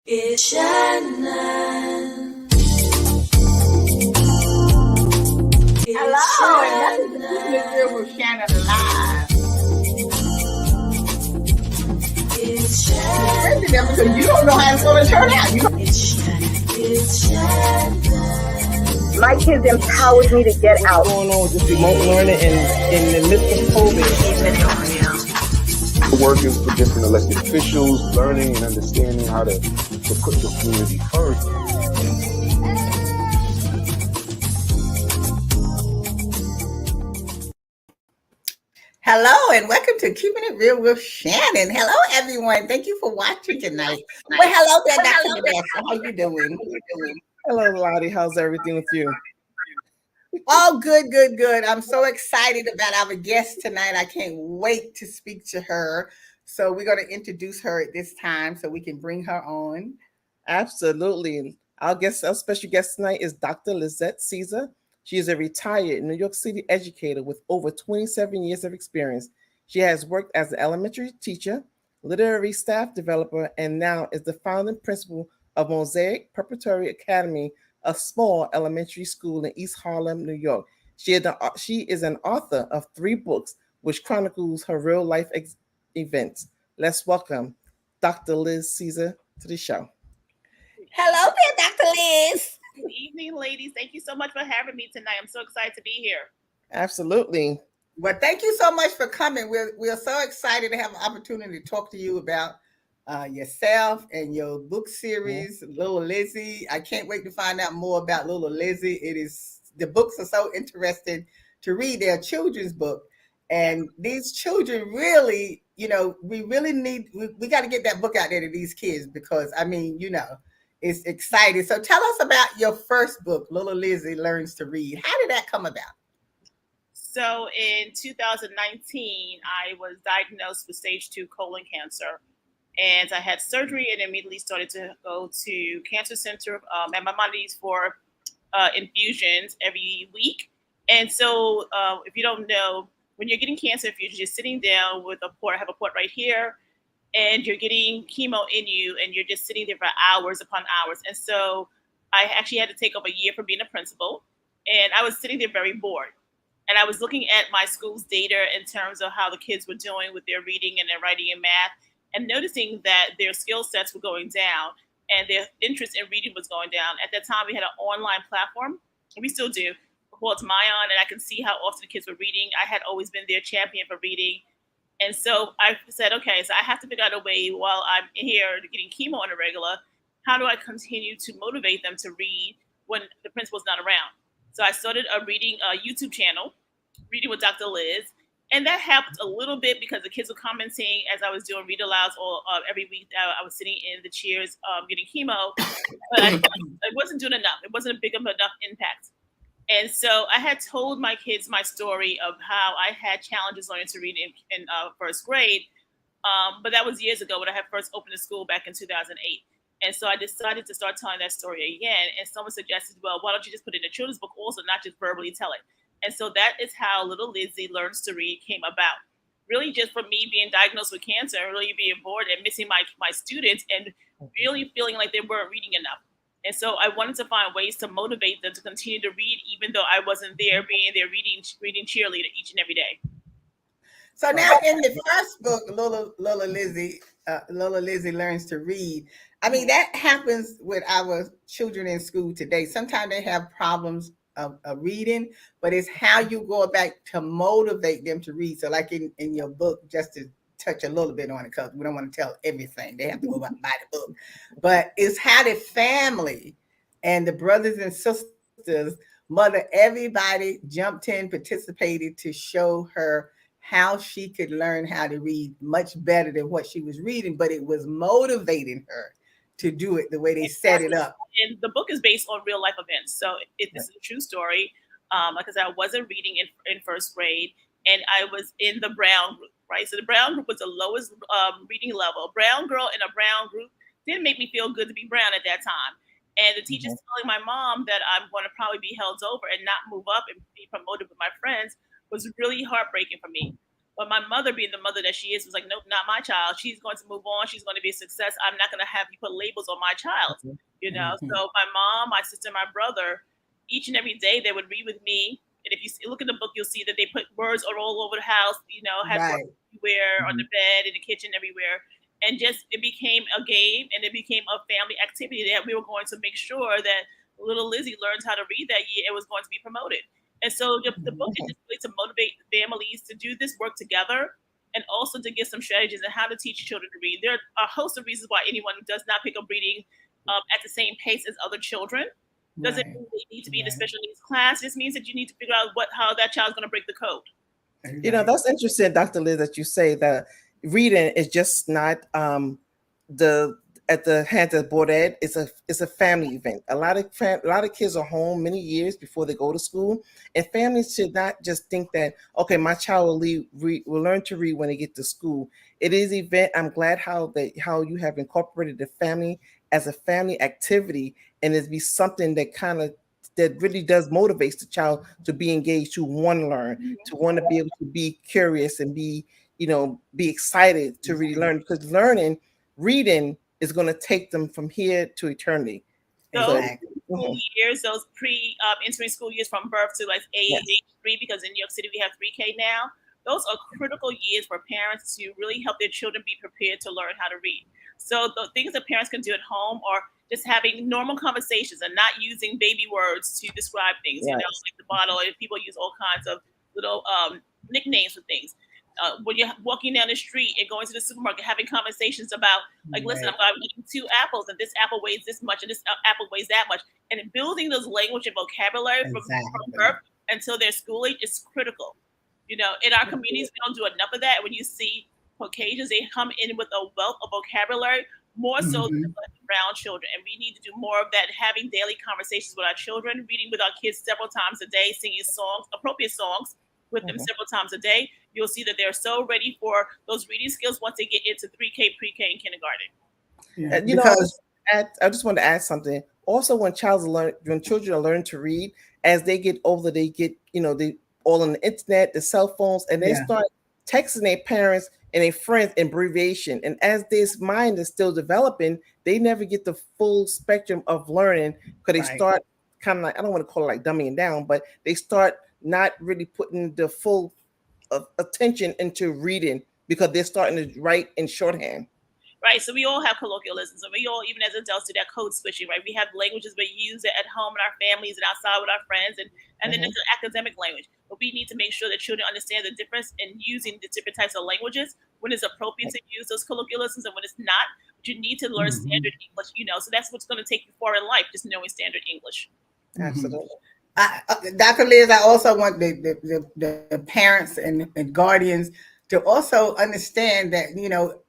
It's Shannon. Hello, and welcome to Keeping It Real with Shannon Live. It's Because Shannon. you don't know how it's going to turn out. It's Shannon. It's Shannon. My kids empowered me to get out. What's going on with this remote learning and in the midst of COVID? Working for different elected officials, learning and understanding how to put the community first. Hello, and welcome to Keeping It Real with Shannon. Hello, everyone. Thank you for watching tonight. Well, hello there, Dr. Vanessa. How you doing? Hello, Lottie. How's everything with you? Oh, good, good, good. I'm so excited about our guest tonight. I can't wait to speak to her. So we're going to introduce her at this time so we can bring her on. Absolutely. Our special guest tonight is Dr. Lizette Caesar. She is a retired New York City educator with over 27 years of experience. She has worked as an elementary teacher, literary staff developer, and now is the founding principal of Mosaic Preparatory Academy, a small elementary school in East Harlem, New York. She is an author of 3 books, which chronicles her real life events. Let's welcome Dr. Liz Caesar to the show. Hello there, Dr. Liz. Good evening, ladies. Thank you so much for having me tonight. I'm so excited to be here. Absolutely. Well, thank you so much for coming. We're so excited to have an opportunity to talk to you about yourself and your book series, Little Lizzy. I can't wait to find out more about Little Lizzy. The books are so interesting to read. They're a children's book, and these children really, we really we got to get that book out there to these kids because it's exciting. So tell us about your first book, Little Lizzy Learns to Read. How did that come about? So in 2019, I was diagnosed with stage 2 colon cancer. And I had surgery and immediately started to go to cancer center at Maimonides for infusions every week. And so if you don't know, when you're getting cancer infusions, you're sitting down with a port. I have a port right here. And you're getting chemo in you, and you're just sitting there for hours upon hours. And so I actually had to take off a year from being a principal. And I was sitting there very bored. And I was looking at my school's data in terms of how the kids were doing with their reading and their writing and math, and noticing that their skill sets were going down and their interest in reading was going down. At that time, we had an online platform, and we still do, called Mayon, and I could see how often the kids were reading. I had always been their champion for reading. And so I said, okay, so I have to figure out a way while I'm here getting chemo on a regular, how do I continue to motivate them to read when the principal's not around? So I started a YouTube channel, Reading with Dr. Liz. And that helped a little bit because the kids were commenting as I was doing read alouds every week. I was sitting in the chairs getting chemo, but I wasn't doing enough. It wasn't a big enough impact. And so I had told my kids my story of how I had challenges learning to read in first grade. But that was years ago when I had first opened the school back in 2008. And so I decided to start telling that story again. And someone suggested, well, why don't you just put it in a children's book also, not just verbally tell it? And so that is how Little Lizzy Learns to Read came about. Really just from me being diagnosed with cancer, really being bored and missing my students and really feeling like they weren't reading enough. And so I wanted to find ways to motivate them to continue to read, even though I wasn't there being their reading cheerleader each and every day. So now in the first book, Little Lizzy Learns to Read. I mean, that happens with our children in school today. Sometimes they have problems of reading, but it's how you go about to motivate them to read. So like in your book, just to touch a little bit on it, because we don't want to tell everything. They have to go buy the book. But it's how the family and the brothers and sisters, mother, everybody jumped in, participated to show her how she could learn how to read much better than what she was reading, but it was motivating her to do it the way they set it up. And the book is based on real life events. So this is a true story because I wasn't reading in first grade, and I was in the Brown group, right? So the Brown group was the lowest reading level. A brown girl in a brown group didn't make me feel good to be brown at that time. And the teacher's telling my mom that I'm going to probably be held over and not move up and be promoted with my friends was really heartbreaking for me. But my mother, being the mother that she is, was like, nope, not my child. She's going to move on. She's going to be a success. I'm not going to have you put labels on my child. You know, Mhm. so my mom, my sister, my brother, each and every day they would read with me. And if you look in the book, you'll see that they put words all over the house, you know, had Right. words everywhere, on the bed, in the kitchen, everywhere. And just it became a game and it became a family activity that we were going to make sure that little Lizzie learns how to read that year. It was going to be promoted. And so the book is just really to motivate families to do this work together and also to give some strategies on how to teach children to read. There are a host of reasons why anyone does not pick up reading at the same pace as other children. Doesn't Right. mean they need to be in a Right. special needs class. It just means that you need to figure out how that child's going to break the code. You know, Right. that's interesting, Dr. Liz, that you say that reading is just not the at the hands of board ed. It's a family event. A lot of kids are home many years before they go to school, and families should not just think that okay, my child will learn to read when they get to school. It is an event. I'm glad how you have incorporated the family as a family activity, and it be something that really does motivates the child to be engaged, to want to learn, to want to be able to be curious and be excited to really learn, because reading is going to take them from here to eternity. So, Those Exactly. school mhm, years, those entering school years from birth to like age yes, 3, because in New York City we have 3K now. Those are critical years for parents to really help their children be prepared to learn how to read. So the things that parents can do at home are just having normal conversations and not using baby words to describe things. You know, right, like the bottle. And people use all kinds of little nicknames for things. When you're walking down the street and going to the supermarket, having conversations about like, listen, Right. I'm eating 2 apples, and this apple weighs this much, and this apple weighs that much. And building those language and vocabulary from Exactly. birth until their school age is critical. You know, in our communities, we don't do enough of that. When you see Caucasians, they come in with a wealth of vocabulary, more so than Mhm. brown children. And we need to do more of that, having daily conversations with our children, reading with our kids several times a day, singing songs, appropriate songs with them mhm. several times a day. You'll see that they're so ready for those reading skills once they get into 3K, pre-K, and kindergarten. Yeah. You know, Because I just want to add something. Also, when children are learning to read, as they get older, they get they all on the internet, the cell phones, and they yeah. start texting their parents and their friends in abbreviation. And as this mind is still developing, they never get the full spectrum of learning because they Right. start kind of like, I don't want to call it like dumbing down, but they start not really putting the full attention into reading because they're starting to write in shorthand. Right? So we all have colloquialisms, and we all, even as adults, do that code switching, right? We have languages we use it at home in our families and outside with our friends, and then Mhm. it's an academic language. But we need to make sure that children understand the difference in using the different types of languages, when it's appropriate to use those colloquialisms and when it's not. But you need to learn Mhm. standard English, you know. So that's what's going to take you far in life, just knowing standard English. Mhm. Absolutely. Dr. Liz, I also want the parents and guardians to also understand that,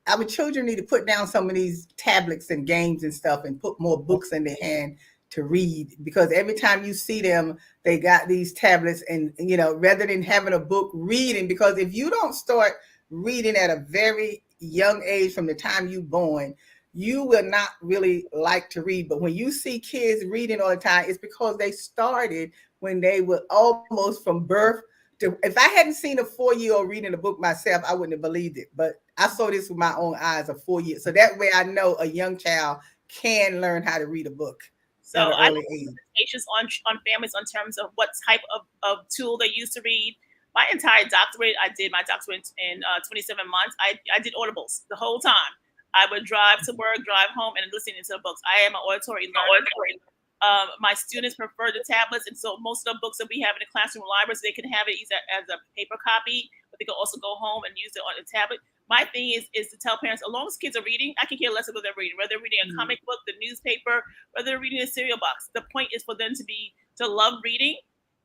our children need to put down some of these tablets and games and stuff and put more books in their hand to read, because every time you see them, they got these tablets and, rather than having a book reading, because if you don't start reading at a very young age from the time you born, you will not really like to read. But when you see kids reading all the time, it's because they started when they were almost from birth to. If I hadn't seen a 4-year-old reading a book myself, I wouldn't have believed it. But I saw this with my own eyes of 4 years. So that way I know a young child can learn how to read a book So at an I early don't age. limitations on families in terms of what type of tool they use to read. My entire doctorate, I did my doctorate in 27 months. I did audibles the whole time. I would drive to work, drive home, and listening to the books. I am an auditory learner. My students prefer the tablets, and so most of the books that we have in the classroom libraries, they can have it either as a paper copy, but they can also go home and use it on a tablet. My thing is to tell parents, as long as kids are reading, I can care less what they're reading. Whether they're reading a comic book, the newspaper, whether they're reading a cereal box. The point is for them to love reading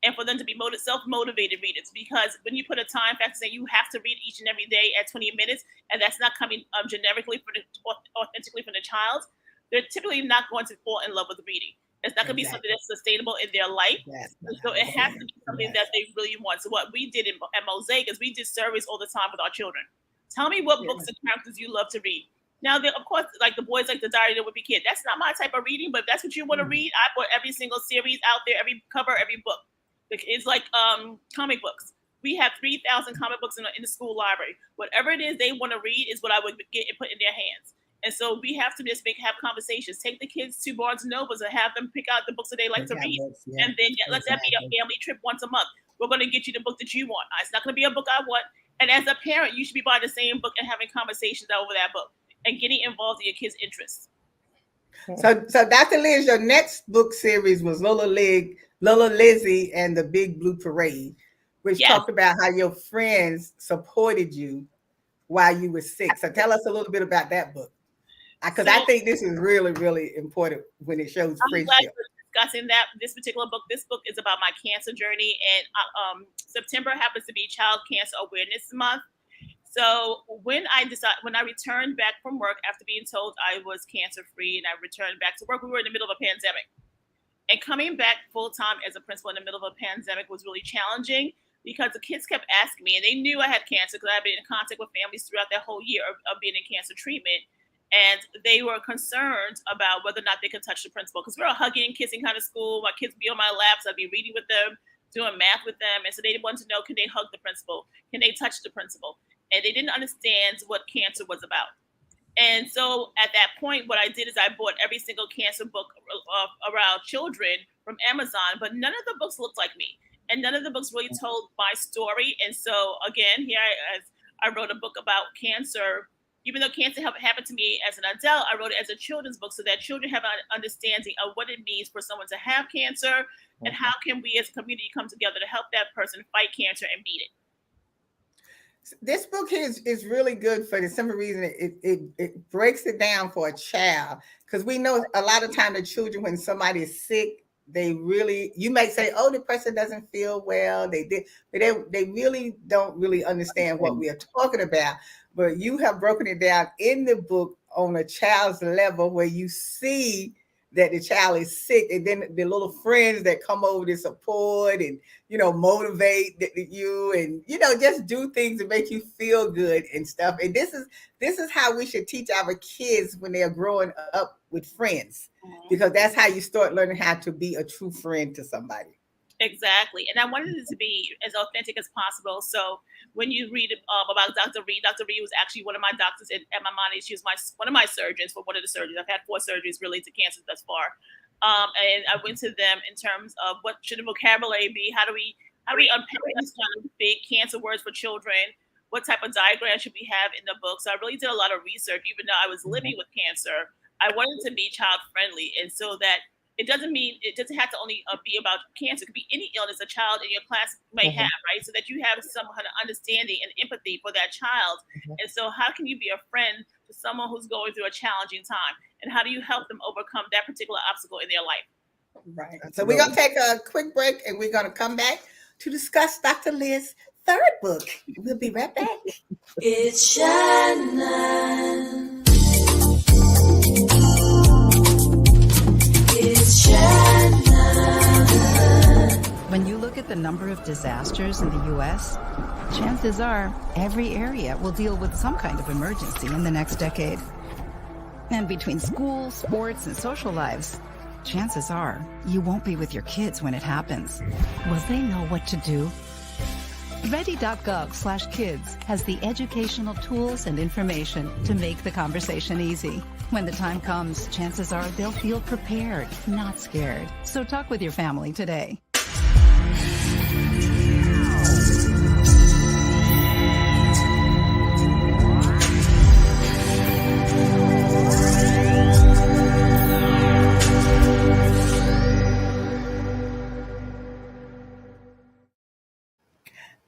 and for them to be self-motivated readers. Because when you put a time factor saying you have to read each and every day at 20 minutes, and that's not coming generically authentically from the child, they're typically not going to fall in love with reading. It's not going to be something Exactly. that's sustainable in their life. That's what So I it was has to saying. be something Yes. that they really want. So what we did at Mosaic is we did surveys all the time with our children. Tell me what books and characters you love to read. Now, of course, like the boys like the Diary of a Wimpy Kid. That's not my type of reading, but if that's what you want to read, I put every single series out there, every cover, every book. It's like comic books. We have 3,000 comic books in the school library. Whatever it is they want to read is what I would get and put in their hands. And so we have to just have conversations. Take the kids to Barnes and Nobles and have them pick out the books that they like to read, and then let that be a family trip once a month. We're going to get you the book that you want. It's not going to be a book I want. And as a parent, you should be buying the same book and having conversations over that book and getting involved in your kids' interests. So Dr. Liz, your next book series was Little Lizzy and the Big Blue Parade, which talked about how your friends supported you while you were sick. So tell us a little bit about that book, because I think this is really, really important when it shows friendship. I'm glad we're discussing this particular book. This book is about my cancer journey, and September happens to be Child Cancer Awareness Month. So when I returned back from work after being told I was cancer free, and I returned back to work, we were in the middle of a pandemic. And coming back full time as a principal in the middle of a pandemic was really challenging, because the kids kept asking me, and they knew I had cancer because I had been in contact with families throughout that whole year of being in cancer treatment. And they were concerned about whether or not they could touch the principal, because we're a hugging, kissing kind of school. My kids would be on my laps. I'd be reading with them, doing math with them. And so they wanted to know, can they hug the principal? Can they touch the principal? And they didn't understand what cancer was about. And so at that point, what I did is I bought every single cancer book around children from Amazon, but none of the books looked like me. And none of the books really told my story. And so again, here I wrote a book about cancer. Even though cancer happened to me as an adult, I wrote it as a children's book so that children have an understanding of what it means for someone to have cancer, and how can we as a community come together to help that person fight cancer and beat it. This book is really good for the simple reason it breaks it down for a child, because we know a lot of time the children, when somebody is sick, you might say, oh, the person doesn't feel well, but they really don't really understand what we are talking about. But you have broken it down in the book on a child's level, where you see that the child is sick, and then the little friends that come over to support and, motivate you, and, just do things to make you feel good and stuff. And this is how we should teach our kids when they're growing up with friends, because that's how you start learning how to be a true friend to somebody. Exactly. And I wanted it to be as authentic as possible. So when you read about Dr. Reed was actually one of my doctors at my Monty. She was one of my surgeons for one of the surgeries. I've had 4 surgeries related to cancer thus far. And I went to them in terms of what should the vocabulary be? How do we unpack these kind of big cancer words for children? What type of diagram should we have in the book? So I really did a lot of research, even though I was living with cancer. I wanted to be child friendly, and so that it doesn't have to only be about cancer. It could be any illness a child in your class may have, right? So that you have some kind of understanding and empathy for that child. And so how can you be a friend to someone who's going through a challenging time? And how do you help them overcome that particular obstacle in their life? Right. So we're going to take a quick break, and we're going to come back to discuss Dr. Liz's 3rd book. We'll be right back. It's Shannon. It's Shannon. When you look at the number of disasters in the U.S., chances are every area will deal with some kind of emergency in the next decade. And between school, sports, and social lives, chances are you won't be with your kids when it happens. Will they know what to do? Ready.gov/kids has the educational tools and information to make the conversation easy. When the time comes, chances are they'll feel prepared, not scared. So talk with your family today.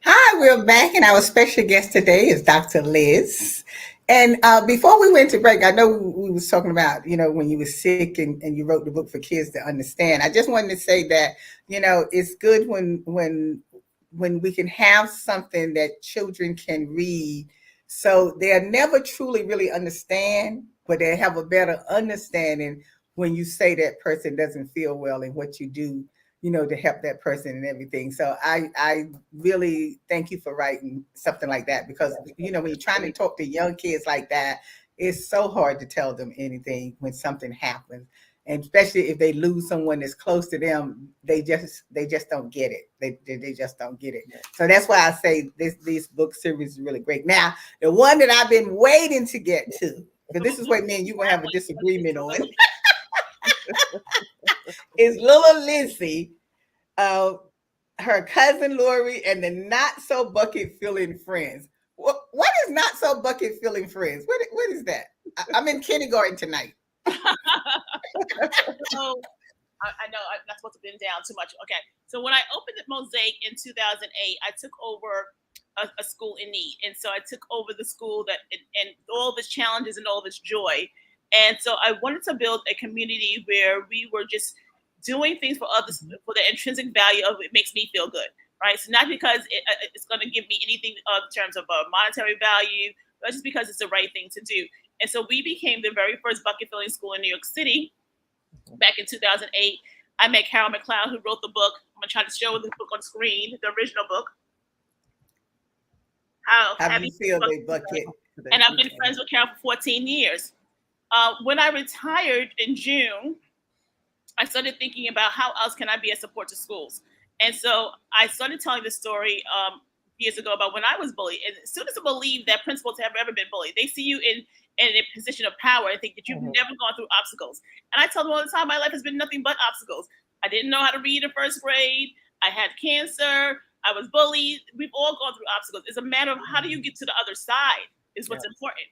Hi, we're back, and our special guest today is Dr. Liz. And before we went to break, I know we was talking about, when you were sick and you wrote the book for kids to understand. I just wanted to say that, it's good when we can have something that children can read, so they'll never truly really understand, but they have a better understanding when you say that person doesn't feel well and what you do, to help that person and everything. So I really thank you for writing something like that, because, when you're trying to talk to young kids like that, it's so hard to tell them anything when something happens. And especially if they lose someone that's close to them, they just don't get it. They just don't get it. So that's why I say this book series is really great. Now, the one that I've been waiting to get to, because this is what me and you gonna have a disagreement on, is Little Lizzy, her cousin Lori, and the not so bucket filling friends. What is not so bucket filling friends? What is that? I'm in kindergarten tonight. So I know I'm not supposed to bend down too much. Okay. So when I opened the Mosaic in 2008, I took over a school in need. And so I took over the school and all of its challenges and all of its joy. And so I wanted to build a community where we were just doing things for others for the intrinsic value of it makes me feel good, right? So not because it's going to give me anything in terms of a monetary value, but just because it's the right thing to do. And so we became the very first bucket filling school in New York City back in 2008. I met Carol McLeod, who wrote the book. I'm going to try to show the book on screen, the original book. How do you feel they bucket? And I've been friends with Carol for 14 years. When I retired in June, I started thinking about how else can I be a support to schools. And so I started telling the story years ago about when I was bullied. And students believe that principals have ever been bullied. They see you in a position of power and think that you've never gone through obstacles. And I tell them all the time, my life has been nothing but obstacles. I didn't know how to read in first grade. I had cancer. I was bullied. We've all gone through obstacles. It's a matter of how do you get to the other side is what's important.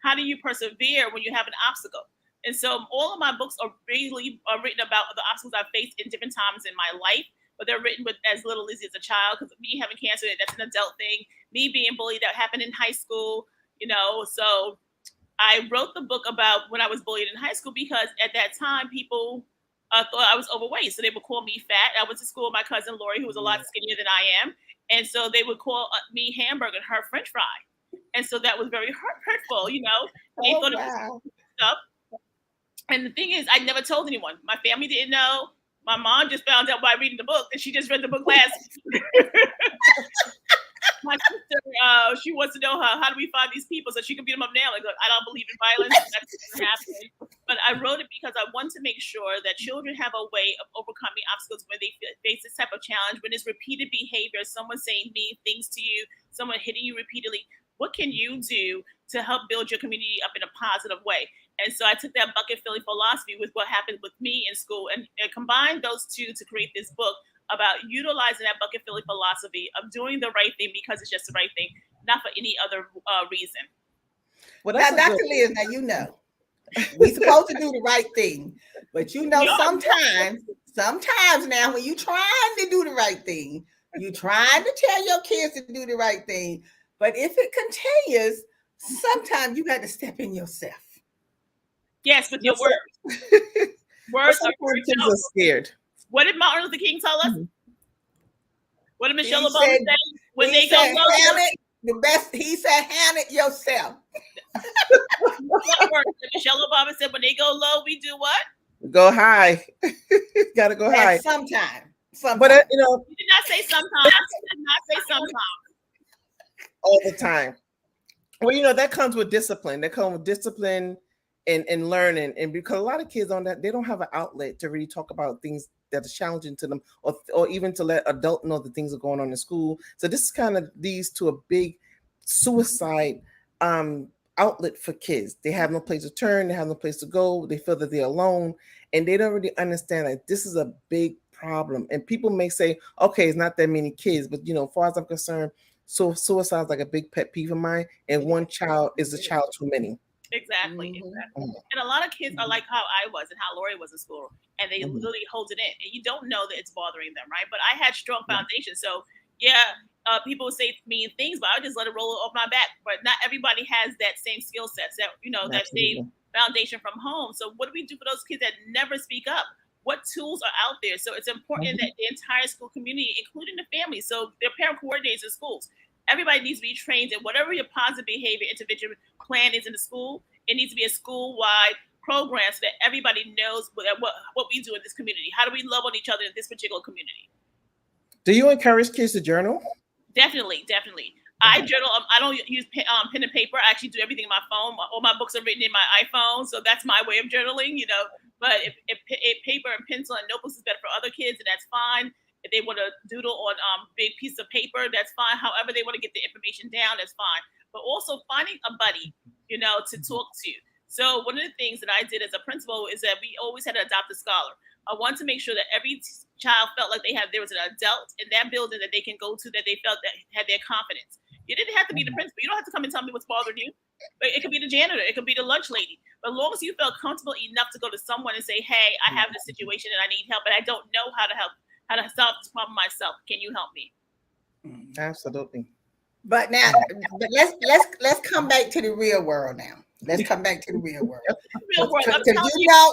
How do you persevere when you have an obstacle? And so all of my books are really written about the obstacles I've faced in different times in my life, but they're written as Little Lizzy as a child, because me having cancer, that's an adult thing. Me being bullied, that happened in high school, so I wrote the book about when I was bullied in high school because at that time people thought I was overweight. So they would call me fat. I went to school with my cousin Lori, who was a lot skinnier than I am. And so they would call me hamburger and her French fry. And so that was very hurtful, They thought it was stuff. And the thing is, I never told anyone. My family didn't know. My mom just found out by reading the book, and she just read the book last week. My sister, she wants to know how do we find these people so she can beat them up now. Like, I don't believe in violence. That's not happening. But I wrote it because I want to make sure that children have a way of overcoming obstacles when they face this type of challenge. When it's repeated behavior, someone saying mean things to you, someone hitting you repeatedly. What can you do to help build your community up in a positive way? And so I took that bucket filling philosophy with what happened with me in school and combined those two to create this book about utilizing that bucket filling philosophy of doing the right thing because it's just the right thing, not for any other reason. Well, now, Dr. Liz, now we're supposed to do the right thing, but sometimes now when you're trying to do the right thing, you're trying to tell your kids to do the right thing, but if it continues, sometimes you got to step in yourself. Yes, with your words. Words are scared. What did Martin Luther King tell us? Mm-hmm. What did Michelle Obama say? When they go low, he said, hand it yourself. Michelle Obama said, when they go low, we do what? Go high. Gotta go high. Sometime. You But did not say sometimes. You did not say sometimes. All the time. Well, that comes with discipline. That comes with discipline and learning. And because a lot of kids they don't have an outlet to really talk about things that are challenging to them, or even to let adults know that things are going on in school. So this kind of leads to a big suicide outlet for kids. They have no place to turn. They have no place to go. They feel that they're alone, and they don't really understand that this is a big problem. And people may say, okay, it's not that many kids, but as far as I'm concerned, so suicide is like a big pet peeve of mine, and one child is a child too many. Exactly. And a lot of kids are like how I was and how Lori was in school, and they literally hold it in, and you don't know that it's bothering them, right? But I had strong foundation, so people would say mean things, but I would just let it roll off my back. But not everybody has that same skill sets, that that same foundation from home. So what do we do for those kids that never speak up? What tools are out there? So it's important that the entire school community, including the family, so their parent coordinators in schools, everybody needs to be trained in whatever your positive behavior intervention plan is in the school. It needs to be a school-wide program so that everybody knows what we do in this community. How do we love on each other in this particular community? Do you encourage kids to journal? Definitely. I journal. I don't use pen and paper. I actually do everything on my phone. All my books are written in my iPhone, so that's my way of journaling. But if paper and pencil and notebooks is better for other kids, and that's fine. If they want to doodle on big piece of paper, that's fine. However they want to get the information down, that's fine. But also finding a buddy, to talk to. So one of the things that I did as a principal is that we always had to adopt a scholar. I wanted to make sure that every child felt like there was an adult in that building that they can go to, that they felt that had their confidence. You didn't have to be the principal. You don't have to come and tell me what's bothering you. But it could be the janitor. It could be the lunch lady. But as long as you felt comfortable enough to go to someone and say, hey, I have this situation and I need help, but I don't know how to solve this problem myself. Can you help me? Absolutely. But now, let's come back to the real world now. Let's come back to the real world.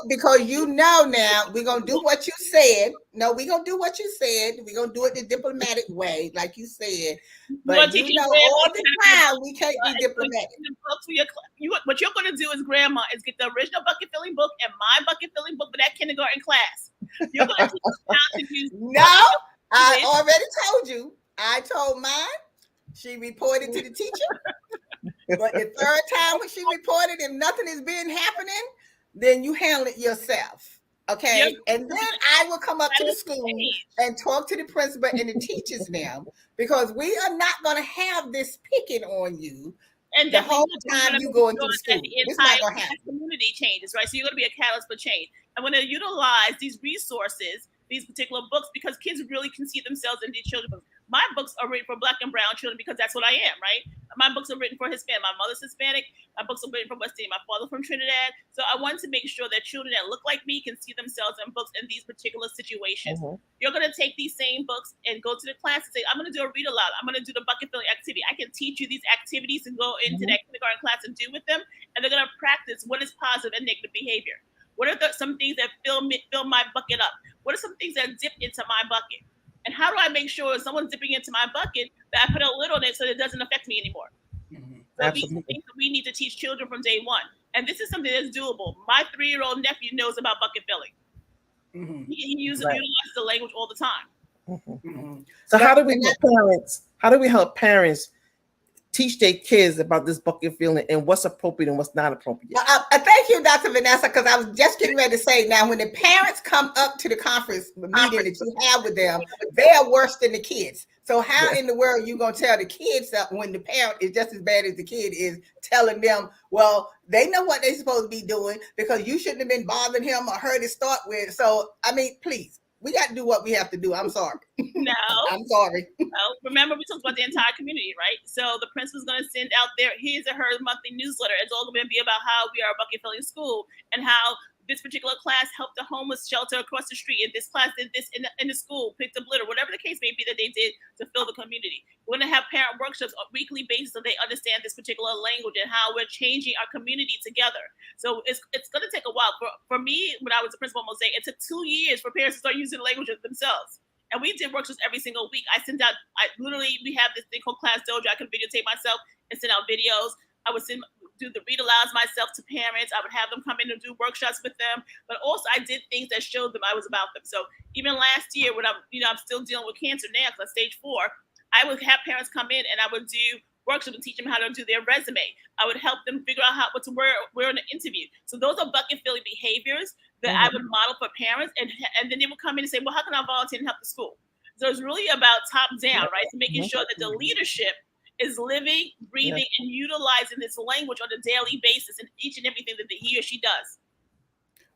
Because now we're gonna do what you said. No, we're gonna do what you said. We're gonna do it the diplomatic way, like you said. But all the time we can't be diplomatic. What you're gonna do as grandma is get the original bucket filling book and my bucket filling book for that kindergarten class. You're gonna teach them how to use. No, I already told you. I told mine. She reported to the teacher. But the third time when she reported, if nothing is being happening, then you handle it yourself. Okay. Yep. And then I will come up to the school and talk to the principal and the teachers now, because we are not going to have this picking on you. And the whole time you go into the school, it's not going to happen. Community changes, right? So you're going to be a catalyst for change. And when they utilize these resources, these particular books, because kids really can see themselves in these children's books. My books are written for Black and brown children because that's what I am, right? My books are written for Hispanic. My mother's Hispanic. My books are written for West Indian. My father from Trinidad. So I want to make sure that children that look like me can see themselves in books in these particular situations. Mm-hmm. You're going to take these same books and go to the class and say, I'm going to do a read aloud. I'm going to do the bucket filling activity. I can teach you these activities and go into that kindergarten class and do with them. And they're going to practice what is positive and negative behavior. What are some things that fill my bucket up? What are some things that dip into my bucket? And how do I make sure if someone's dipping into my bucket that I put a lid on it so that it doesn't affect me anymore? Mm-hmm. So these are things that we need to teach children from day one. And this is something that's doable. My 3-year-old nephew knows about bucket filling. Mm-hmm. He utilizes the language all the time. Mm-hmm. Mm-hmm. So how do we help parents teach their kids about this bucket filling and what's appropriate and what's not appropriate? Thank you, Dr. Vanessa, because I was just getting ready to say, now when the parents come up to the conference meeting that you have with them, they're worse than the kids. So how in the world are you going to tell the kids that when the parent is just as bad as the kid is telling them, well, they know what they're supposed to be doing because you shouldn't have been bothering him or her to start with. So, I mean, please. We got to do what we have to do. I'm sorry. No. I'm sorry. Well, remember, we talked about the entire community, right? So the principal's going to send out his or her monthly newsletter. It's all going to be about how we are a bucket filling school and how this particular class helped the homeless shelter across the street. And this class did this in the school, picked up litter, whatever the case may be that they did to fill the community. We're going to have parent workshops on a weekly basis so they understand this particular language and how we're changing our community together. So it's going to take a while. For me, when I was a principal at Mosaic, it took 2 years for parents to start using the language themselves. And we did workshops every single week. We have this thing called Class Dojo. I could videotape myself and send out videos. I would do the read alouds myself to parents. I would have them come in and do workshops with them. But also I did things that showed them I was about them. So even last year when I'm still dealing with cancer now, because I'm stage 4, I would have parents come in and I would do workshops and teach them how to do their resume. I would help them figure out what to wear in an interview. So those are bucket filling behaviors that I would model for parents. And then they would come in and say, well, how can I volunteer and help the school? So it's really about top down, right? So making sure that the leadership is living, breathing, and utilizing this language on a daily basis in each and everything that he or she does.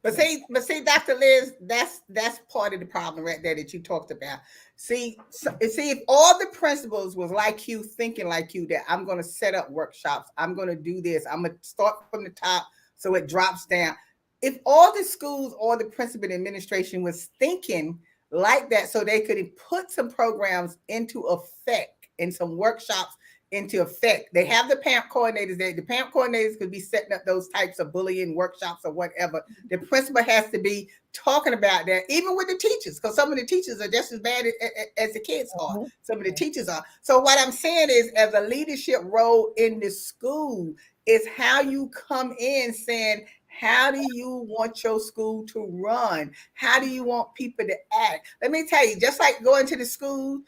But see, Dr. Liz, that's part of the problem right there that you talked about. See, if all the principals was like you, thinking like you, that I'm going to set up workshops, I'm going to do this, I'm going to start from the top so it drops down. If all the schools or the principal and administration was thinking like that, so they could put some programs into effect and some workshops into effect. They have the parent coordinators there. The parent coordinators could be setting up those types of bullying workshops or whatever. The principal has to be talking about that, even with the teachers, because some of the teachers are just as bad as the kids are. Some of the teachers are. So what I'm saying is, as a leadership role in the school, is how you come in saying, how do you want your school to run? How do you want people to act? Let me tell you, just like going to the school,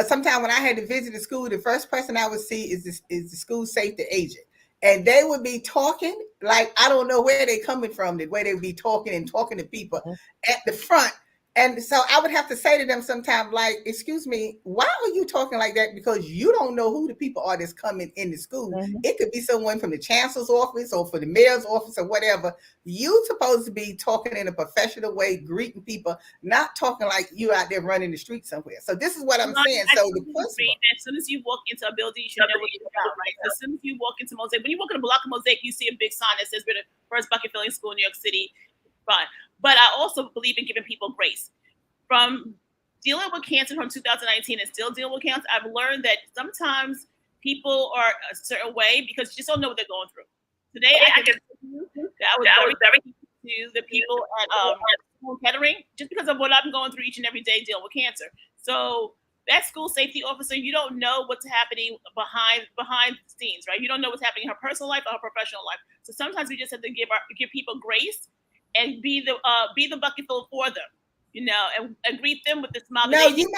sometimes when I had to visit the school, the first person I would see is the school safety agent. and they would be talking like I don't know where they coming from, the way they would be talking to people at the front. And so I would have to say to them sometimes, like, excuse me, why are you talking like that? Because you don't know who the people are that's coming into school. It could be someone from the chancellor's office or for the mayor's office or whatever. You supposed to be talking in a professional way, greeting people, not talking like you out there running the street somewhere. So this is what I'm saying. So the principle. As soon as you walk into a building, you should know what you're about, right? As soon as you walk into Mosaic, when you walk in a block of Mosaic, you see a big sign that says we're the first bucket filling school in New York City. Fine. But I also believe in giving people grace. From dealing with cancer from 2019 and still dealing with cancer, I've learned that sometimes people are a certain way because you just don't know what they're going through. Today, I can tell you that I was very to the people at Kettering just because of what I'm going through each and every day dealing with cancer. So that school safety officer, you don't know what's happening behind the scenes, right? You don't know what's happening in her personal life or her professional life. So sometimes we just have to give people grace and be the bucket full for them, and greet them with a smile. No, you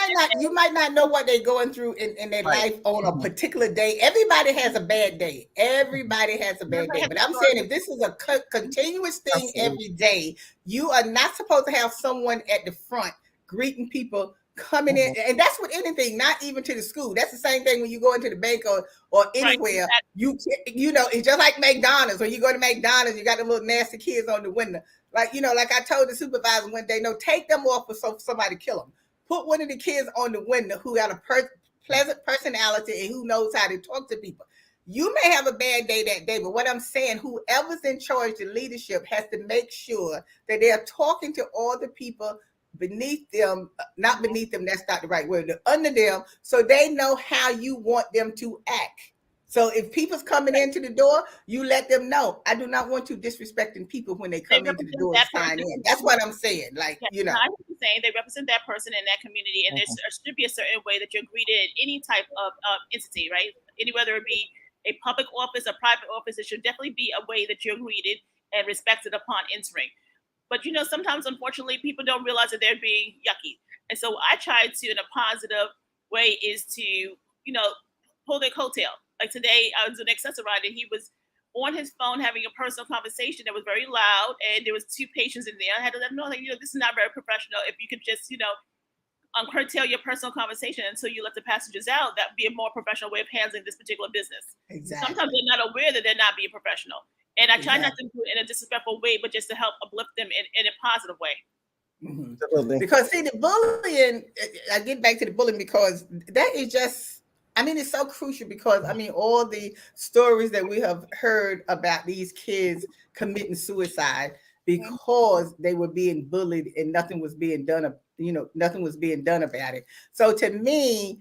might not know what they're going through in their life on a particular day. Everybody has a bad day. Everybody has a bad day. But I'm saying if this is a continuous thing every day, you are not supposed to have someone at the front greeting people coming in, and that's with anything, not even to the school. That's the same thing when you go into the bank or anywhere. Right. It's just like McDonald's. When you go to McDonald's, you got the little nasty kids on the window. Like I told the supervisor one day, no, take them off before somebody kill them. Put one of the kids on the window who got a pleasant personality and who knows how to talk to people. You may have a bad day that day, but what I'm saying, whoever's in charge, the leadership has to make sure that they're talking to all the people beneath them, not beneath them, that's not the right word, under them, so they know how you want them to act. So if people's coming into the door, you let them know, I do not want you disrespecting people when they come into the door and sign in. That's what I'm saying. Like, I'm saying they represent that person in that community, and there should be a certain way that you're greeted in any type of entity, right? Whether it be a public office, a private office, it should definitely be a way that you're greeted and respected upon entering. But sometimes, unfortunately, people don't realize that they're being yucky. And so I try to, in a positive way, is to, pull their coattail. Like today, I was an accessoride, and he was on his phone having a personal conversation that was very loud, and there was 2 patients in there. I had to let them know, like, this is not very professional. If you could just, curtail your personal conversation until you let the passengers out, that would be a more professional way of handling this particular business. Exactly. Sometimes they're not aware that they're not being professional. And I try not to do it in a disrespectful way, but just to help uplift them in a positive way. Mm-hmm. Because see, the bullying, I get back to the bullying because that is just, it's so crucial because, all the stories that we have heard about these kids committing suicide because they were being bullied and nothing was being done, nothing was being done about it. So to me,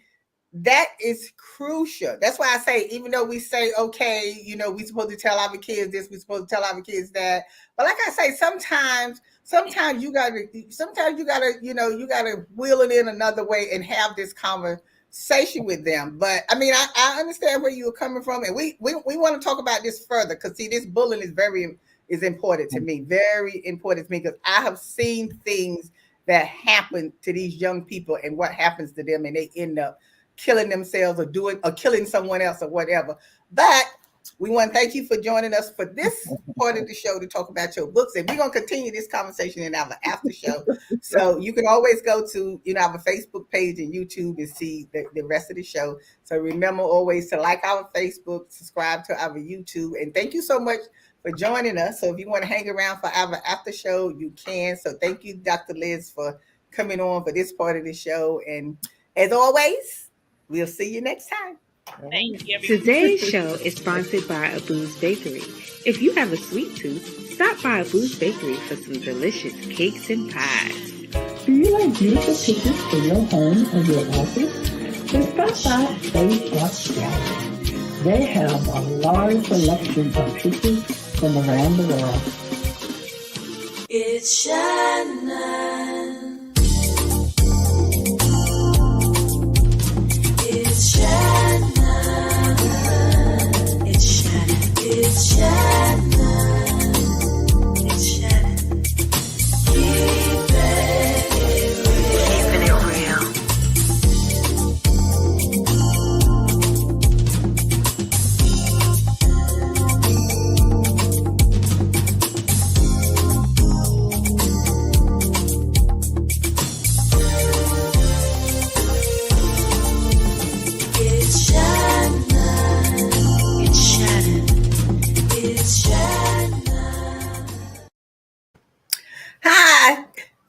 that is crucial. That's why I say, even though we say, okay, we're supposed to tell our kids this, we're supposed to tell our kids that. But like I say, sometimes you gotta, you gotta wheel it in another way and have this conversation with them. But I understand where you were coming from, and we want to talk about this further because see, this bullying is important to me, very important to me because I have seen things that happen to these young people and what happens to them, and they end up killing themselves or killing someone else or whatever. But we want to thank you for joining us for this part of the show to talk about your books. And we're going to continue this conversation in our after show. So you can always go to our Facebook page and YouTube and see the rest of the show. So remember always to like our Facebook, subscribe to our YouTube. And thank you so much for joining us. So if you want to hang around for our after show, you can. So thank you, Dr. Liz, for coming on for this part of the show. And as always, we'll see you next time. Thank you. Today's show is sponsored by Abu's Bakery. If you have a sweet tooth, stop by Abu's Bakery for some delicious cakes and pies. Do you like beautiful pictures for your home or your office? Then stop by Stage Watch Gallery. They have a large selection of pictures from around the world. It's Shannon. It's Shannon. It's Shannon. It's Shannon. It's Shannon. Keeping it real. Hi.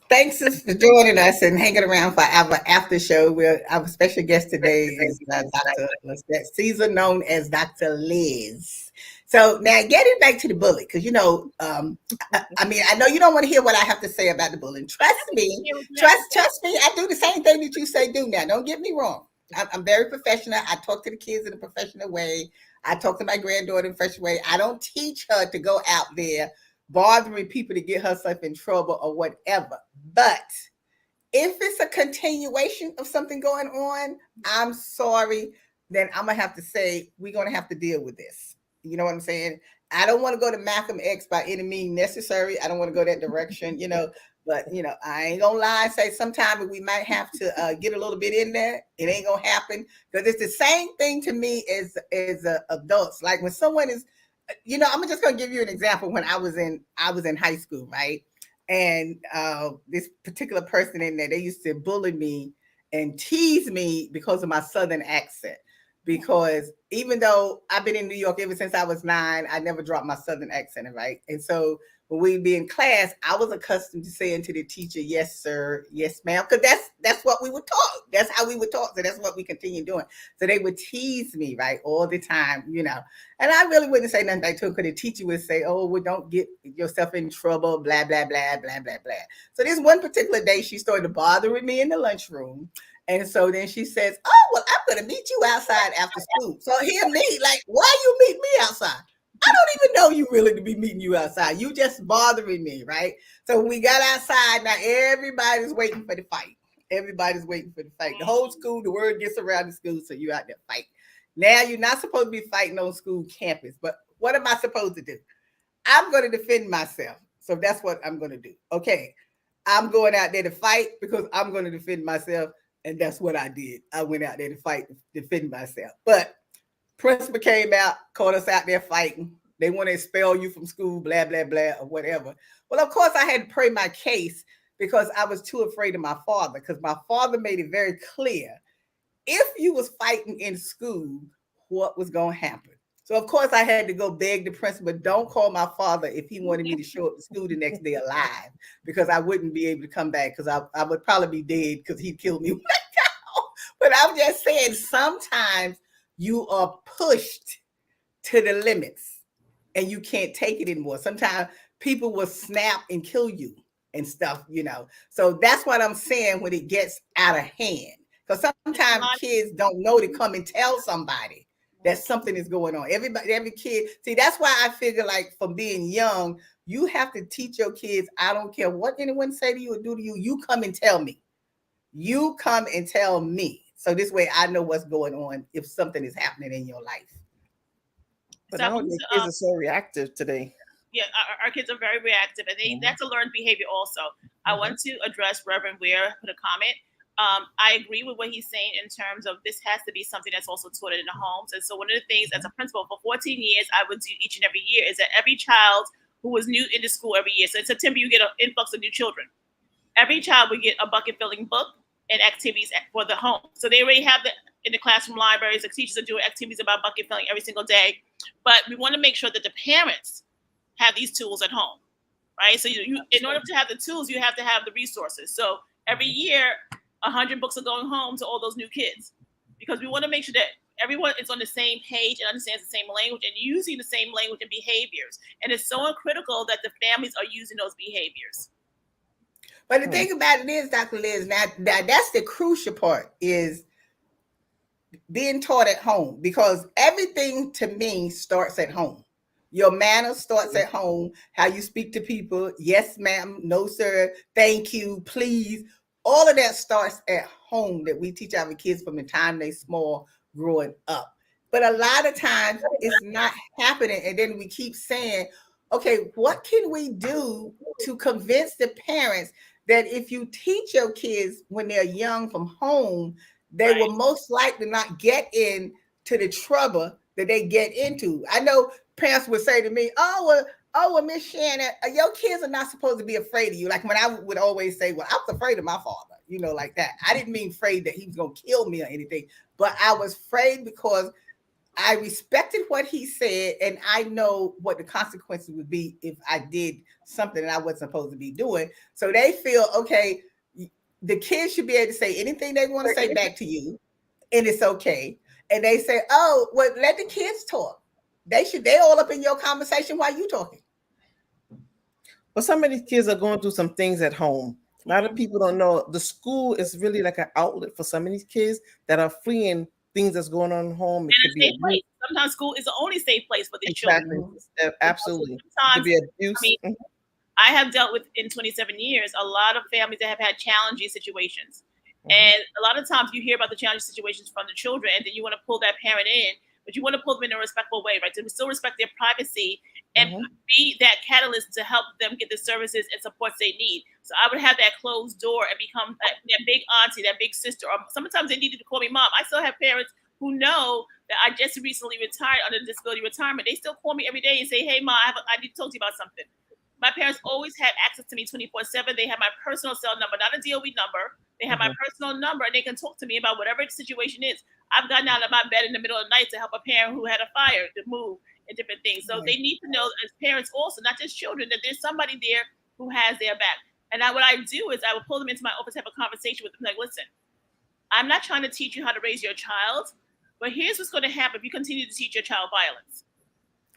Thanks for joining us and hanging around for our after show. Our special guest today is Dr. Lisette Caesar, known as Dr. Liz. So now getting back to the bully, because I mean, I know you don't want to hear what I have to say about the bullying. Trust me, I do the same thing that you say do now. Don't get me wrong. I'm very professional. I talk to the kids in a professional way. I talk to my granddaughter in a professional way. I don't teach her to go out there bothering people to get herself in trouble or whatever. But if it's a continuation of something going on, I'm sorry, then I'm gonna have to say we're gonna have to deal with this. You know what I'm saying? I don't want to go to Malcolm X by any means necessary. I don't want to go that direction, But I ain't gonna lie and say sometimes we might have to get a little bit in there. It ain't gonna happen because it's the same thing to me as adults. Like when someone is, I'm just gonna give you an example. When I was in high school, right? And this particular person in there, they used to bully me and tease me because of my southern accent. Because even though I've been in New York ever since I was 9, I never dropped my southern accent, right? And so when we'd be in class, I was accustomed to saying to the teacher, "Yes, sir, yes, ma'am," because that's what we would talk. That's how we would talk. So that's what we continue doing. So they would tease me, right, all the time. And I really wouldn't say nothing back to him because the teacher would say, "Oh, well, don't get yourself in trouble, blah, blah, blah, blah, blah, blah." So this one particular day, she started bothering me in the lunchroom. And so then she says, "Oh, well, I'm going to meet you outside after school." So hear me, like, why you meet me outside? I don't even know you really to be meeting you outside. You just bothering me, right? So when we got outside, now everybody's waiting for the fight. Everybody's waiting for the fight. The whole school, the word gets around the school, so you out there fighting. Now you're not supposed to be fighting on school campus, but what am I supposed to do? I'm going to defend myself. So that's what I'm going to do. Okay. I'm going out there to fight because I'm going to defend myself. And that's what I did. I went out there to fight, defend myself. But principal came out, caught us out there fighting. They want to expel you from school, blah, blah, blah, or whatever. Well, of course, I had to pray my case because I was too afraid of my father, because my father made it very clear if you was fighting in school, what was going to happen. So, of course, I had to go beg the principal, don't call my father if he wanted me to show up to school the next day alive, because I wouldn't be able to come back because I would probably be dead because he'd kill me. But I'm just saying, sometimes you are pushed to the limits and you can't take it anymore. Sometimes people will snap and kill you and stuff. So that's what I'm saying when it gets out of hand. Because sometimes kids don't know to come and tell somebody that something is going on. Every kid, see, that's why I figure like from being young, you have to teach your kids, I don't care what anyone say to you or do to you, you come and tell me. You come and tell me. So this way I know what's going on if something is happening in your life. But nowadays kids are so reactive today. Yeah, our kids are very reactive, and that's a learned behavior also. I want to address Reverend Ware, put a comment. I agree with what he's saying in terms of this has to be something that's also taught in the homes. And so one of the things as a principal for 14 years, I would do each and every year is that every child who was new into school every year, so in September you get an influx of new children. Every child would get a bucket filling book and activities for the home. So they already have in the classroom libraries, the teachers are doing activities about bucket filling every single day. But we want to make sure that the parents have these tools at home, right? So you in order to have the tools, you have to have the resources. So every year, 100 books are going home to all those new kids, because we want to make sure that everyone is on the same page and understands the same language and using the same language and behaviors. And it's so critical that the families are using those behaviors. But the thing about it is, Dr. Liz, now that's the crucial part, is being taught at home, because everything to me starts at home. Your manners starts at home, how you speak to people. Yes, ma'am. No, sir. Thank you. Please. All of that starts at home, that we teach our kids from the time they're small growing up. But a lot of times it's not happening. And then we keep saying, okay, what can we do to convince the parents that if you teach your kids when they're young from home, they will most likely not get into the trouble that they get into. I know parents would say to me, well, Miss Shannon, your kids are not supposed to be afraid of you. Like when I would always say, well, I was afraid of my father, like that. I didn't mean afraid that he was going to kill me or anything, but I was afraid because I respected what he said, and I know what the consequences would be if I did something that I wasn't supposed to be doing. So they feel okay. The kids should be able to say anything they want to say back to you, and it's okay. And they say, "Oh, well, let the kids talk. They all up in your conversation while you talking." But some of these kids are going through some things at home. A lot of people don't know the school is really like an outlet for some of these kids that are fleeing things that's going on at home. It And could a be safe abuse. place. Sometimes school is the only safe place for these Exactly. children. Absolutely. It could Sometimes, be I abuse. mean, I have dealt with in 27 years a lot of families that have had challenging situations. And a lot of times you hear about the challenging situations from the children, and then you want to pull that parent in, but you want to pull them in a respectful way, right? To still respect their privacy and be that catalyst to help them get the services and supports they need. So I would have that closed door and become that big auntie, that big sister. Or sometimes they needed to call me mom. I still have parents who know that I just recently retired under disability retirement. They still call me every day and say, "Hey, mom, I need to talk to you about something." My parents always had access to me 24/7. They have my personal cell number, not a DOE number. They have my personal number, and they can talk to me about whatever the situation is. I've gotten out of my bed in the middle of the night to help a parent who had a fire to move and different things. So they need to know as parents also, not just children, that there's somebody there who has their back. And what I do is I would pull them into my office, have a conversation with them, like, listen, I'm not trying to teach you how to raise your child, but here's what's going to happen if you continue to teach your child violence.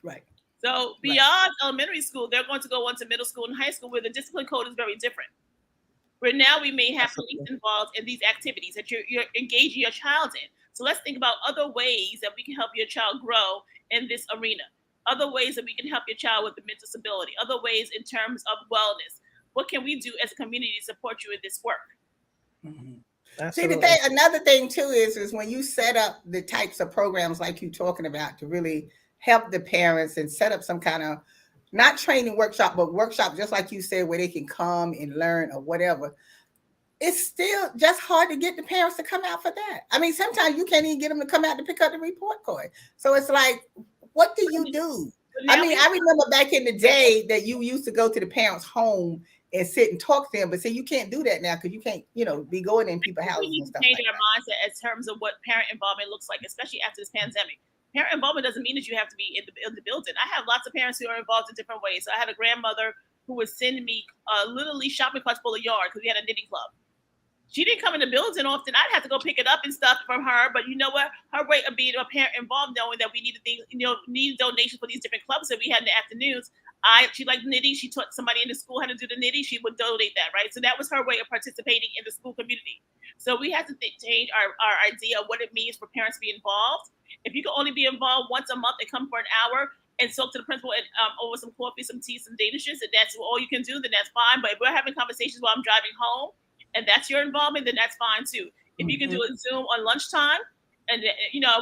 Right. So beyond elementary school, they're going to go on to middle school and high school where the discipline code is very different. Where now we may have police involved in these activities that you're engaging your child in. So let's think about other ways that we can help your child grow in this arena. Other ways that we can help your child with the mental stability. Other ways in terms of wellness. What can we do as a community to support you in this work? See, the thing, another thing too is when you set up the types of programs like you talking about to really help the parents and set up some kind of not training workshop, but workshop just like you said, where they can come and learn or whatever. It's still just hard to get the parents to come out for that. I mean, sometimes you can't even get them to come out to pick up the report card. So it's like, what do you do? I mean, I remember back in the day that you used to go to the parents' home and sit and talk to them, but see, you can't do that now because you can't, be going in people's houses We need and to stuff change like our that. mindset in terms of what parent involvement looks like, especially after this pandemic. Parent involvement doesn't mean that you have to be in the building. I have lots of parents who are involved in different ways. So I had a grandmother who would send me literally shopping carts full of yarn because we had a knitting club. She didn't come in the building often. I'd have to go pick it up and stuff from her. But you know what? Her way of being a parent involved, knowing that we needed things, needed donations for these different clubs that we had in the afternoons. She liked knitting. She taught somebody in the school how to do the knitting. She would donate that, right? So that was her way of participating in the school community. So we have to change our idea of what it means for parents to be involved. If you can only be involved once a month and come for an hour and talk to the principal and over some coffee, some tea, some danishes, and that's all you can do, then that's fine. But if we're having conversations while I'm driving home, and that's your involvement, then that's fine too. If you can do a Zoom on lunchtime, and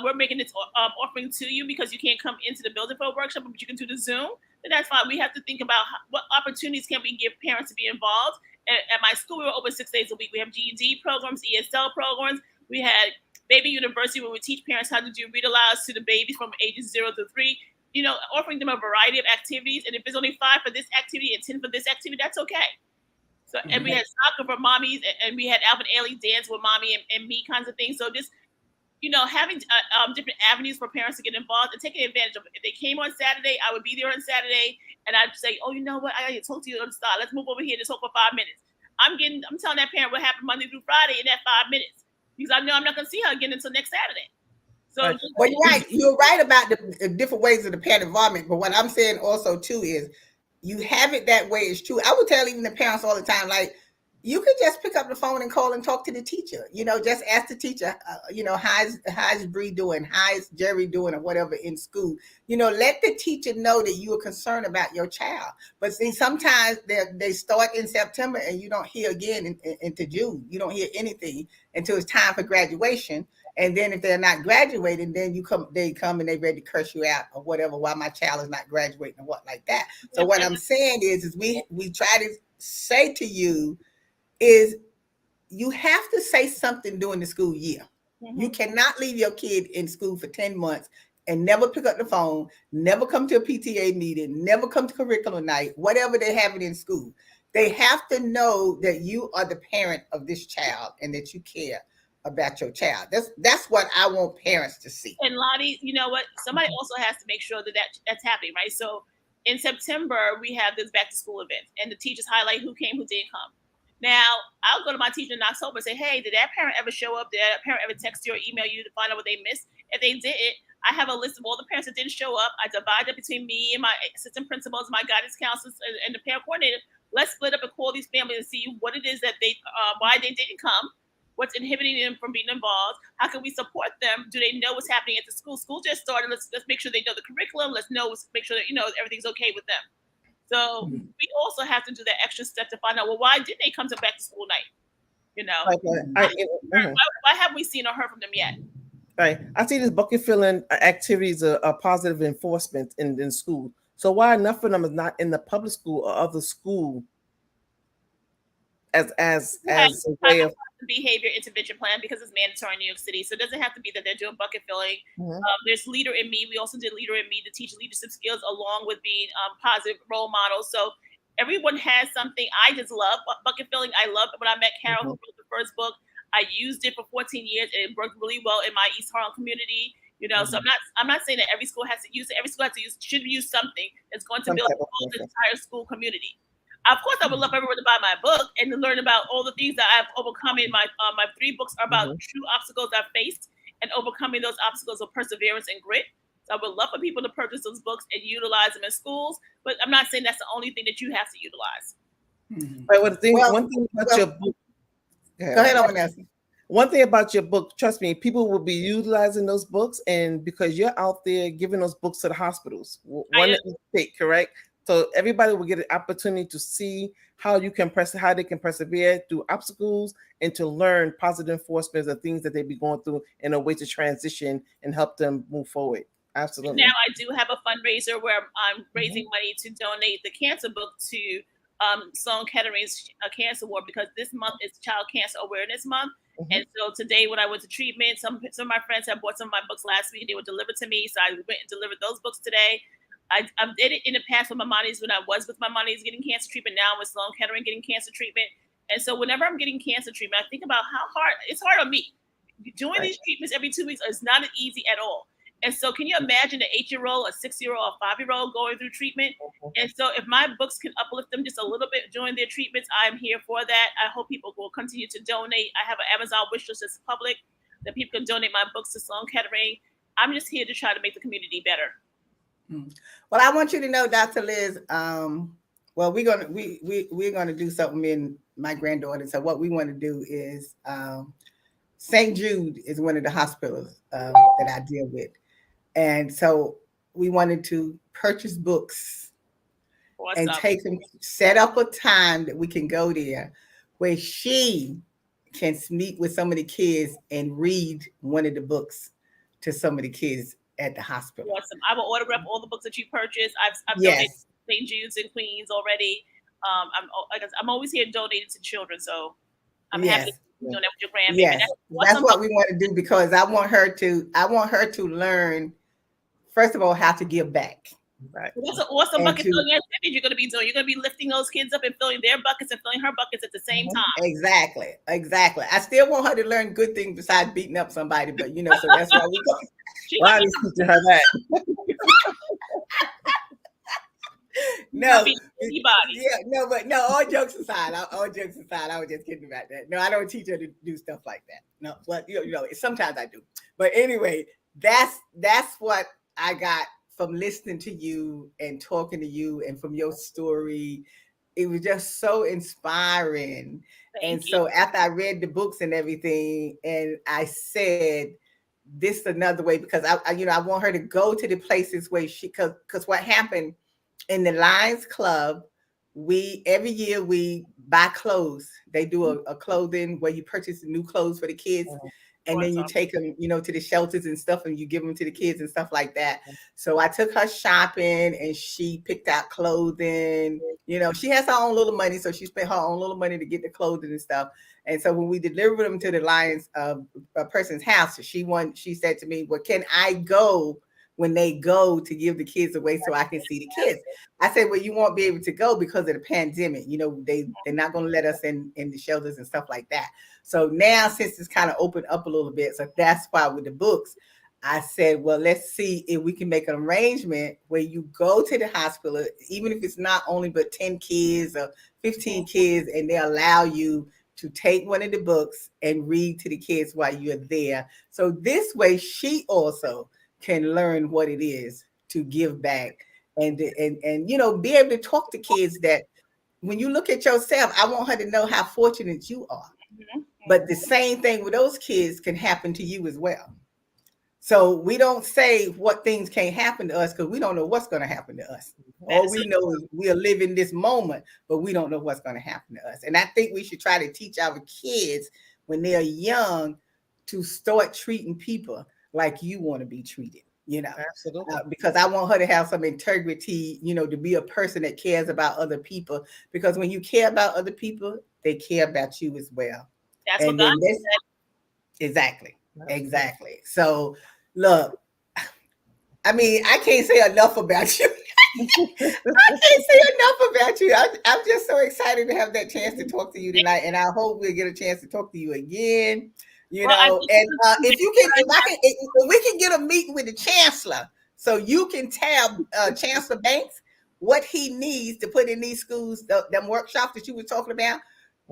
we're making this offering to you because you can't come into the building for a workshop, but you can do the Zoom, then that's fine. We have to think about what opportunities can we give parents to be involved. At my school, we were open 6 days a week. We have GED programs, ESL programs. We had Baby University where we teach parents how to do read alouds to the babies from ages 0 to 3. Offering them a variety of activities. And if it's only 5 for this activity and 10 for this activity, that's okay. So, and we had soccer for mommies, and we had Alvin Ailey dance with mommy and me kinds of things. So just, having different avenues for parents to get involved and taking advantage of it. If they came on Saturday, I would be there on Saturday, and I'd say, oh, you know what? I got to talk to you on the start. Let's move over here to talk for 5 minutes. I'm telling that parent what happened Monday through Friday in that 5 minutes because I know I'm not going to see her again until next Saturday. So, well, you're right. You're right about the different ways of the parent involvement. But what I'm saying also too is, you have it that way. It's true. I would tell even the parents all the time, like, you could just pick up the phone and call and talk to the teacher. Just ask the teacher, how's Bree doing? How's Jerry doing? Or whatever in school. Let the teacher know that you are concerned about your child. But see, sometimes they start in September and you don't hear again into June. You don't hear anything until it's time for graduation. And then if they're not graduating, then they come and they ready to curse you out or whatever, why my child is not graduating or what like that. So what I'm saying is we try to say to you is you have to say something during the school year. You cannot leave your kid in school for 10 months and never pick up the phone, never come to a PTA meeting, never come to curriculum night, whatever they have it in school. They have to know that you are the parent of this child and that you care. about your child. That's what I want parents to see. And Lottie, you know what? Somebody also has to make sure that, that's happening, right? So in September, we have this back to school event, and the teachers highlight who came, who didn't come. Now, I'll go to my teacher in October and say, hey, did that parent ever show up? Did that parent ever text you or email you to find out what they missed? If they didn't, I have a list of all the parents that didn't show up. I divide it between me and my assistant principals, my guidance counselors, and the parent coordinator. Let's split up and call these families and see what it is that why they didn't come, what's inhibiting them from being involved. How can we support them? Do they know what's happening at the school? School just started. Let's make sure they know the curriculum. Let's make sure that everything's okay with them. So we also have to do that extra step to find out, well, why didn't they come to back to school night? Why haven't we seen or heard from them yet? Right. I see this bucket filling activities are positive enforcement in school. So why enough of them is not in the public school or other school as a way of behavior intervention plan, because it's mandatory in New York City. So it doesn't have to be that they're doing bucket filling. There's Leader in Me. We also did Leader in Me to teach leadership skills along with being positive role models. So everyone has something. I just love bucket filling. I love it. When I met Carol, who wrote the first book, I used it for 14 years, and it worked really well in my East Harlem community. So I'm not saying that every school has to use it. Every school should use something that's going to build the entire school community. Of course, I would love everyone to buy my book and to learn about all the things that I've overcome in my 3 books are about true obstacles I've faced and overcoming those obstacles with perseverance and grit. So I would love for people to purchase those books and utilize them in schools, but I'm not saying that's the only thing that you have to utilize. Right. One thing about your book. Go ahead, Vanessa. One thing about your book, trust me, people will be utilizing those books, and because you're out there giving those books to the hospitals, one that you take, correct? So everybody will get an opportunity to see how they can persevere through obstacles and to learn positive enforcements of things that they be going through in a way to transition and help them move forward. Absolutely. Now I do have a fundraiser where I'm raising money to donate the cancer book to Sloan Kettering's Cancer Ward, because this month is Child Cancer Awareness Month. And so today when I went to treatment, some of my friends had bought some of my books last week and they were delivered to me. So I went and delivered those books today. I did it in the past with my monies when I was with my monies getting cancer treatment. Now I'm with Sloan Kettering getting cancer treatment. And so whenever I'm getting cancer treatment, I think about how hard it's hard on me. Doing these treatments every 2 weeks is not easy at all. And so can you imagine an 8-year-old, a 6-year-old, a 5-year-old going through treatment? And so if my books can uplift them just a little bit during their treatments, I'm here for that. I hope people will continue to donate. I have an Amazon wish list that's public that people can donate my books to Sloan Kettering. I'm just here to try to make the community better. Well, I want you to know, Dr. Liz, well, we're gonna do something, me and my granddaughter. So what we want to do is St. Jude is one of the hospitals that I deal with. And so we wanted to purchase books and take them, set up a time that we can go there where she can meet with some of the kids and read one of the books to some of the kids at the hospital. Awesome. I will autograph all the books that you purchased. I've donated St. Jude's in Queens already. I'm always here donating to children, so I'm happy to donate with your grandbaby. Yes, that's what we want to do, because I want her to learn, first of all, how to give back. Right. So that's an awesome bucket filling activity you're going to be doing. You're going to be lifting those kids up and filling their buckets and filling her buckets at the same time. Exactly. I still want her to learn good things besides beating up somebody, but so that's why we go. Why are you teaching her that? No, all jokes aside, I was just kidding about that. No, I don't teach her to do stuff like that. No, but sometimes I do. But anyway, that's what I got from listening to you and talking to you and from your story. It was just so inspiring. Thank you. So after I read the books and everything, and I said, this is another way, because I want her to go to the places where because what happened in the Lions Club, every year we buy clothes. They do a clothing where you purchase new clothes for the kids, and then you take them, to the shelters and stuff, and you give them to the kids and stuff like that. So I took her shopping, and she picked out clothing. She has her own little money, so she spent her own little money to get the clothing and stuff. And so when we delivered them to the Lions a person's house, she said to me, "Well, can I go when they go to give the kids away so I can see the kids. I said, well, you won't be able to go because of the pandemic. They're not going to let us in the shelters and stuff like that. So now, since it's kind of opened up a little bit, so that's why with the books, I said, well, let's see if we can make an arrangement where you go to the hospital, even if it's not only but 10 kids or 15 kids, and they allow you to take one of the books and read to the kids while you're there. So this way, she also can learn what it is to give back and be able to talk to kids that when you look at yourself, I want her to know how fortunate you are. Mhm. But the same thing with those kids can happen to you as well. So we don't say what things can't happen to us because we don't know what's going to happen to us. All we know is we are living this moment, but we don't know what's going to happen to us. And I think we should try to teach our kids when they're young to start treating people like you want to be treated, Absolutely. because I want her to have some integrity, to be a person that cares about other people. Because when you care about other people, they care about you as well. That's And what God then this, said. exactly. So look, I mean, I can't say enough about you. I can't say enough about you. I'm just so excited to have that chance to talk to you tonight, and I hope we'll get a chance to talk to you again. And if we can get a meeting with the chancellor, so you can tell Chancellor Banks what he needs to put in these schools, them workshops that you were talking about.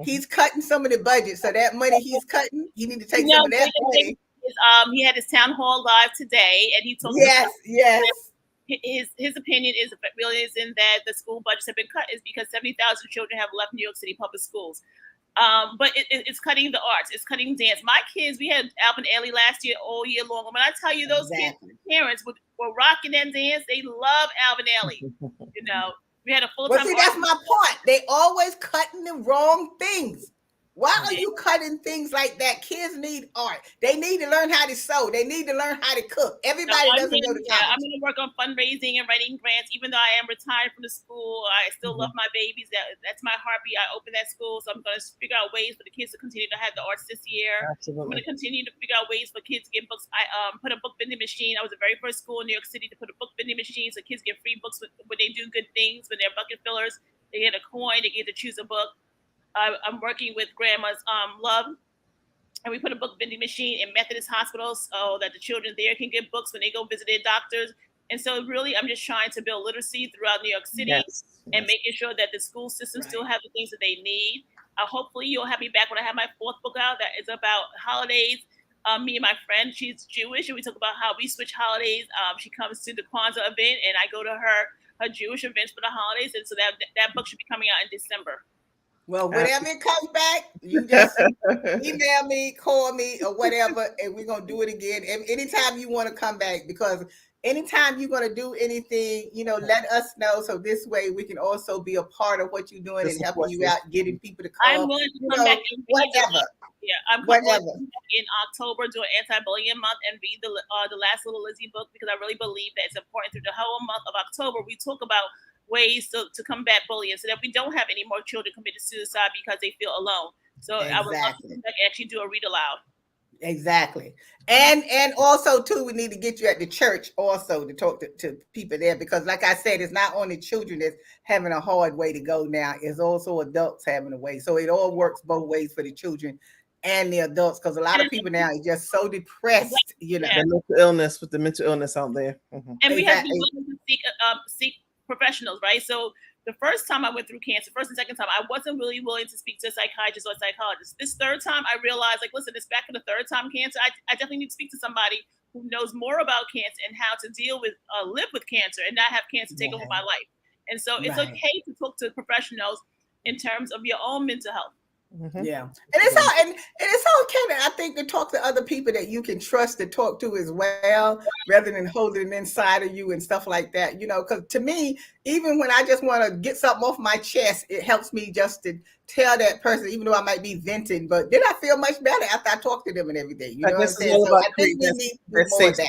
He's cutting some of the budget, so that money he's cutting, he need to take some of that money. He had his town hall live today, and he told Yes. his opinion is really is in that the school budgets have been cut is because 70,000 children have left New York City public schools. But it's cutting the arts, it's cutting dance. My kids, we had Alvin Ailey last year all year long. When I tell you those kids, parents were rocking that dance, they love Alvin Ailey. We had a full-time. Well, see, that's my point. They always cutting the wrong things. Why are you cutting things like that? Kids need art. They need to learn how to sew. They need to learn how to cook. Everybody doesn't go to college. I'm going to work on fundraising and writing grants. Even though I am retired from the school, I still love my babies. That's my heartbeat. I opened that school, so I'm going to figure out ways for the kids to continue to have the arts this year. Absolutely. I'm going to continue to figure out ways for kids to get books. I put a book vending machine. I was the very first school in New York City to put a book vending machine so kids get free books when they do good things, when they're bucket fillers. They get a coin. They get to choose a book. I'm working with Grandma's Love, and we put a book vending machine in Methodist hospitals so that the children there can get books when they go visit their doctors. And so really, I'm just trying to build literacy throughout New York City and making sure that the school system still have the things that they need. Hopefully you'll have me back when I have my fourth book out that is about holidays. Me and my friend, she's Jewish, and we talk about how we switch holidays. She comes to the Kwanzaa event, and I go to her Jewish events for the holidays. And so that book should be coming out in December. Well, whenever it comes back, you just email me, call me, or whatever, and we're going to do it again. And anytime you want to come back, because anytime you're going to do anything, let us know. So this way we can also be a part of what you're doing and helping you out, getting people to come. I'm willing to come back and whatever. I'm coming in October, do an anti-bullying month and read the last Little Lizzy book, because I really believe that it's important through the whole month of October. We talk about ways to combat bullying so that we don't have any more children committed suicide because they feel alone. So I would love to actually do a read aloud. Exactly. And also too, we need to get you at the church also to talk to people there, because like I said, it's not only children that's having a hard way to go now, it's also adults having a way. So it all works both ways for the children and the adults, because a lot of people now are just so depressed, The mental illness, with the mental illness out there. And we have to be willing to seek professionals, right? So the first time I went through cancer, first and second time, I wasn't really willing to speak to a psychiatrist or a psychologist. This third time, I realized, listen, it's back to the third time cancer. I definitely need to speak to somebody who knows more about cancer and how to deal with, live with cancer and not have cancer take over my life. And so it's okay to talk to professionals in terms of your own mental health. Yeah, and it's okay to, I think, to talk to other people that you can trust to talk to as well, rather than holding it inside of you and stuff like that. Because to me, even when I just want to get something off my chest, it helps me just to tell that person, even though I might be venting, but then I feel much better after I talk to them and everything. You know what I'm saying? So I think we need to do more of that.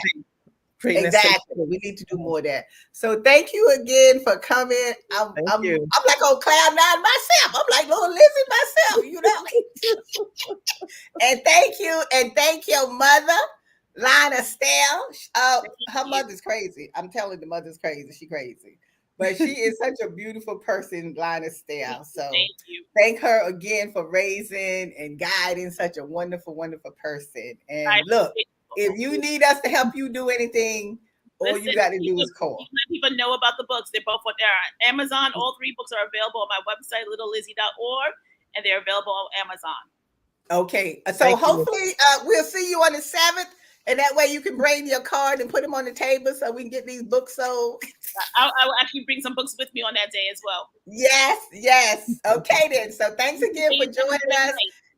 Exactly. We need to do more of that. So thank you again for coming. I'm like on cloud nine myself. I'm like Little Lizzy myself, And thank you. And thank your mother. Lina Stell. Her you. mother's crazy. I'm telling the mother's crazy. She crazy. But she is such a beautiful person, Lina Stell. So Thank you. thank her again for raising and guiding such a wonderful, wonderful person. I And look, appreciate if you need us to help you do anything, all Listen, you got to do is call. you let people know about the books. They're both they're on Amazon. All 3 books are available on my website, littlelizzy.org, and they're available on Amazon. Okay. So Thank you. hopefully we'll see you on the 7th. And that way you can bring your card and put them on the table so we can get these books sold. I will actually bring some books with me on that day as well. Yes, yes. Okay then. So thanks again for joining us.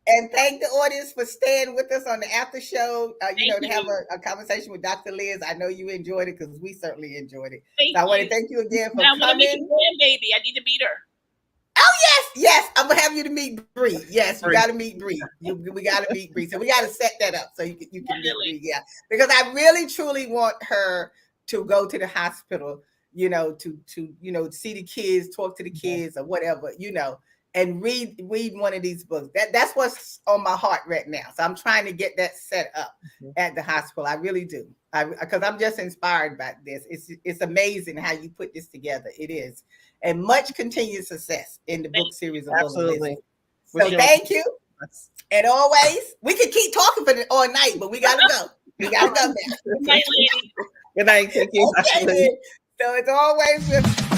And thank the audience for staying with us on the after show, to have a conversation with Dr. Liz. I know you enjoyed it because we certainly enjoyed it. So I want to thank you again for coming. I want to meet coming. the grandbaby. I need to meet her. Oh, yes. I'm going to have you to meet Bree. Yes, you got to meet Bree. We got to meet Bree. So we got to set that up so you can meet Bree. Yeah, because I really, truly want her to go to the hospital, to see the kids, talk to the kids or whatever, and read one of these books. That's what's on my heart right now. So I'm trying to get that set up at the hospital. I really do. Because I'm just inspired by this. It's amazing how you put this together. It is. And much continued success in the book series of Absolutely. So thank you. And always, we can keep talking for all night, but we gotta go. We gotta go now. Good night, lady. Good night. Thank you. Okay, so it's always with